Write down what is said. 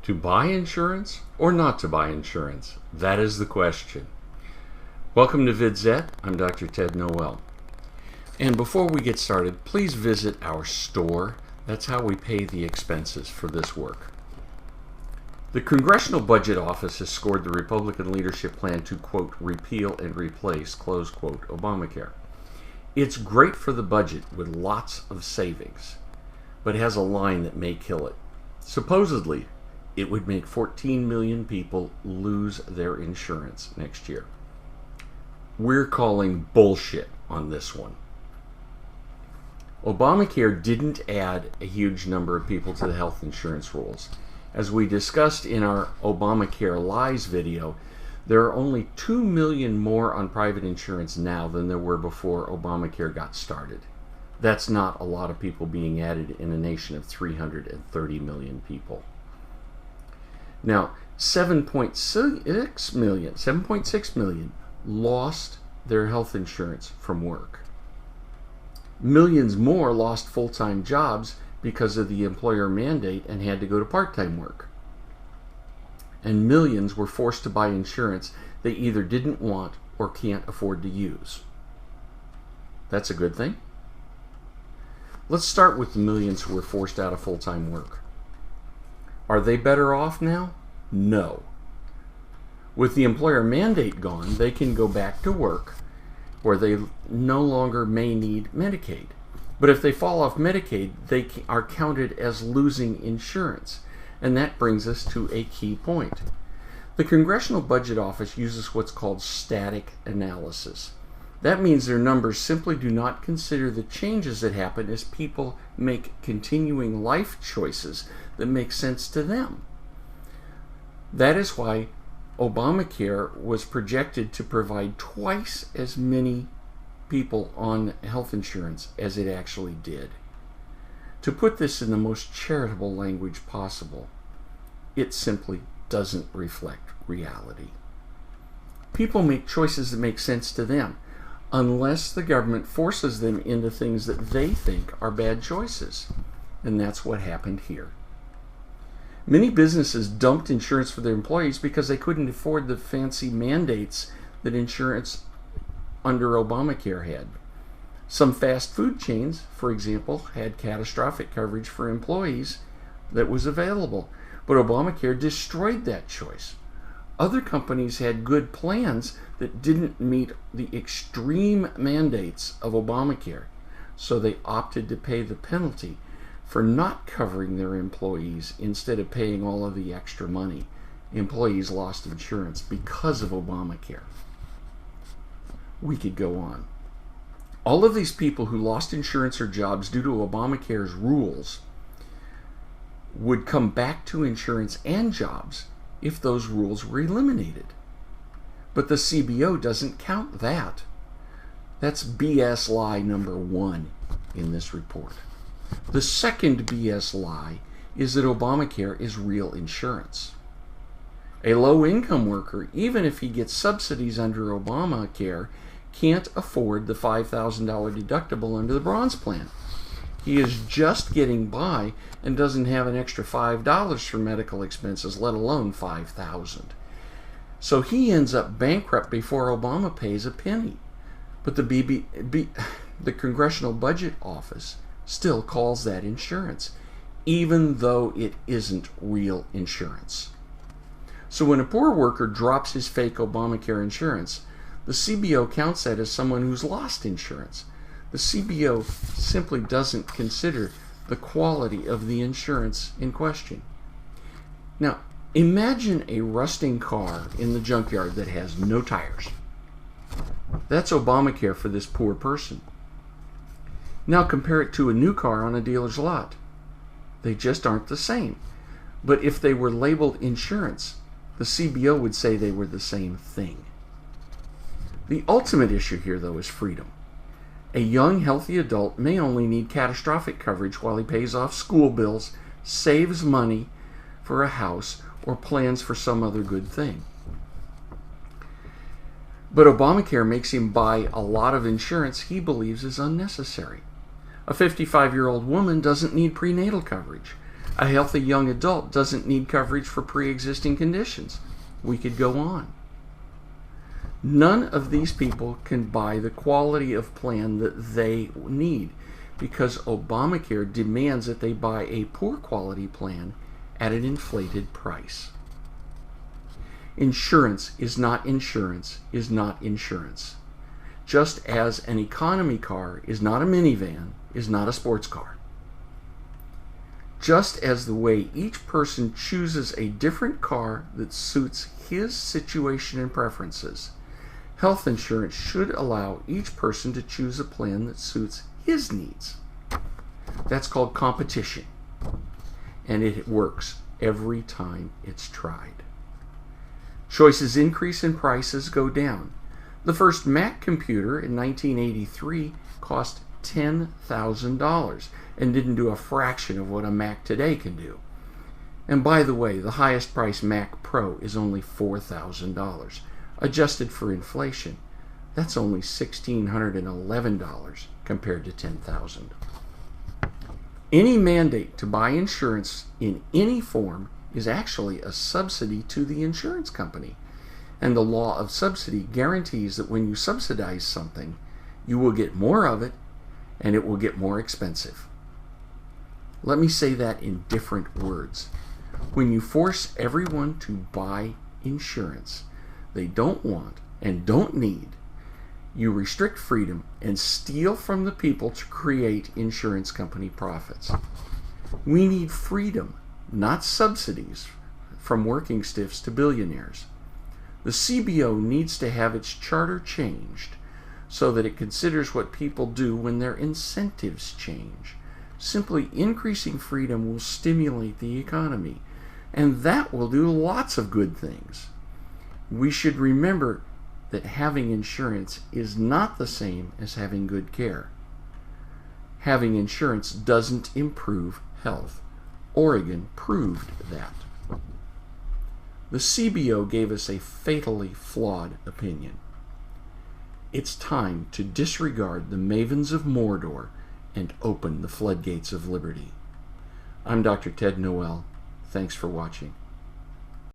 To buy insurance or not to buy insurance? That is the question. Welcome to VidZet. I'm Dr. Ted Noel. And before we get started, please visit our store. That's how we pay the expenses for this work. The Congressional Budget Office has scored the Republican leadership plan to, quote, repeal and replace, close quote, Obamacare. It's great for the budget with lots of savings, but it has a line that may kill it. Supposedly, it would make 14 million people lose their insurance next year. We're calling bullshit on this one. Obamacare didn't add a huge number of people to the health insurance rolls. As we discussed in our Obamacare Lies video, there are only 2 million more on private insurance now than there were before Obamacare got started. That's not a lot of people being added in a nation of 330 million people. Now, 7.6 million lost their health insurance from work. Millions more lost full-time jobs because of the employer mandate and had to go to part-time work. And millions were forced to buy insurance they either didn't want or can't afford to use. That's a good thing. Let's start with the millions who were forced out of full-time work. Are they better off now? No. With the employer mandate gone, they can go back to work where they no longer may need Medicaid. But if they fall off Medicaid, they are counted as losing insurance. And that brings us to a key point. The Congressional Budget Office uses what's called static analysis. That means their numbers simply do not consider the changes that happen as people make continuing life choices that make sense to them. That is why Obamacare was projected to provide twice as many people on health insurance as it actually did. To put this in the most charitable language possible, it simply doesn't reflect reality. People make choices that make sense to them, unless the government forces them into things that they think are bad choices. And that's what happened here. Many businesses dumped insurance for their employees because they couldn't afford the fancy mandates that insurance under Obamacare had. Some fast food chains, for example, had catastrophic coverage for employees that was available, but Obamacare destroyed that choice. Other companies had good plans that didn't meet the extreme mandates of Obamacare, so they opted to pay the penalty for not covering their employees instead of paying all of the extra money. Employees lost insurance because of Obamacare. We could go on. All of these people who lost insurance or jobs due to Obamacare's rules would come back to insurance and jobs if those rules were eliminated. But the CBO doesn't count that. That's BS lie number 1 in this report. The second BS lie is that Obamacare is real insurance. A low-income worker, even if he gets subsidies under Obamacare, can't afford the $5,000 deductible under the Bronze Plan. He is just getting by and doesn't have an extra $5 for medical expenses, let alone $5,000. So he ends up bankrupt before Obama pays a penny. But the Congressional Budget Office still calls that insurance, even though it isn't real insurance. So when a poor worker drops his fake Obamacare insurance, the CBO counts that as someone who's lost insurance. The CBO simply doesn't consider the quality of the insurance in question. Now, imagine a rusting car in the junkyard that has no tires. That's Obamacare for this poor person. Now compare it to a new car on a dealer's lot. They just aren't the same. But if they were labeled insurance, the CBO would say they were the same thing. The ultimate issue here, though, is freedom. A young, healthy adult may only need catastrophic coverage while he pays off school bills, saves money for a house, or plans for some other good thing. But Obamacare makes him buy a lot of insurance he believes is unnecessary. A 55-year-old woman doesn't need prenatal coverage. A healthy young adult doesn't need coverage for pre-existing conditions. We could go on. None of these people can buy the quality of plan that they need because Obamacare demands that they buy a poor quality plan at an inflated price. Insurance is not insurance is not insurance. Just as an economy car is not a minivan, is not a sports car. Just as the way each person chooses a different car that suits his situation and preferences, health insurance should allow each person to choose a plan that suits his needs. That's called competition, and it works every time it's tried. Choices increase and prices go down. The first Mac computer in 1983 cost $10,000 and didn't do a fraction of what a Mac today can do. And by the way, the highest priced Mac Pro is only $4,000. Adjusted for inflation, that's only $1,611 compared to $10,000. Any mandate to buy insurance in any form is actually a subsidy to the insurance company. And the law of subsidy guarantees that when you subsidize something, you will get more of it and it will get more expensive. Let me say that in different words. When you force everyone to buy insurance they don't want and don't need, you restrict freedom and steal from the people to create insurance company profits. We need freedom, not subsidies from working stiffs to billionaires. The CBO needs to have its charter changed so that it considers what people do when their incentives change. Simply increasing freedom will stimulate the economy, and that will do lots of good things. We should remember that having insurance is not the same as having good care. Having insurance doesn't improve health. Oregon proved that. The CBO gave us a fatally flawed opinion. It's time to disregard the mavens of Mordor and open the floodgates of liberty. I'm Dr. Ted Noel. Thanks for watching.